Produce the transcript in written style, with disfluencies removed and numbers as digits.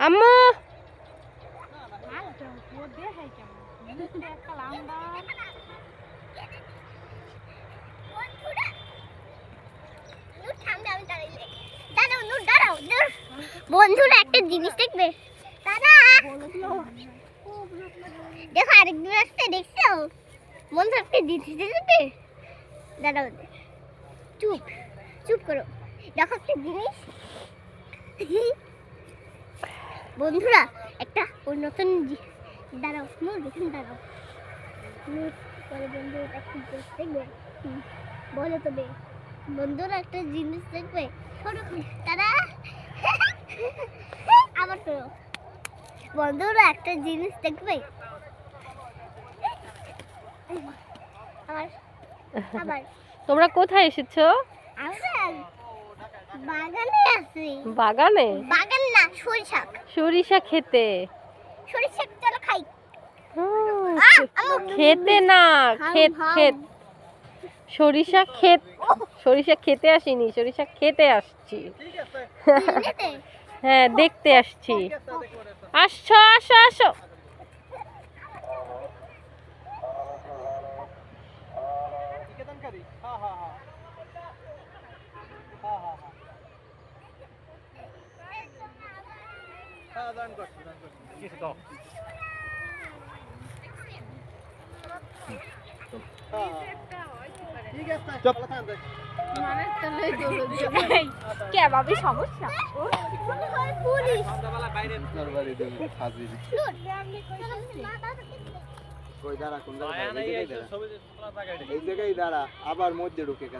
আম্মু বন্ধুরা একটা জিনিস দেখবে দাদা দেখো আরেকদিন আসতে দেখছো বন্ধু একটা জিনিস দেখবে দাঁড়াও চুপ চুপ করো দেখো একটা জিনিস বন্ধুরা একটা নতুন দাঁড়াও দেখুন দাঁড়াও বলে বন্ধু একটা জিনিস দেখবে বলে তবে বন্ধুরা একটা জিনিস দেখবে ছোট দাদা আবার তো বন্ধুরা একটা জিনিস দেখবে আবার আবার তোমরা কোথায় এসেছো? আমরা বাগানে আছি। বাগানে? বাগান না সরিষা। সরিষা খেতে। সরিষা চলো খাই। খেতে না ক্ষেত ক্ষেত সরিষা ক্ষেত সরিষা খেতে আসিনি সরিষা খেতে আসছি হ্যাঁ দেখতে আসছি আসো আসো আসো সমস্যা এই জায়গায় দাঁড়া আবার মধ্যে ঢুকে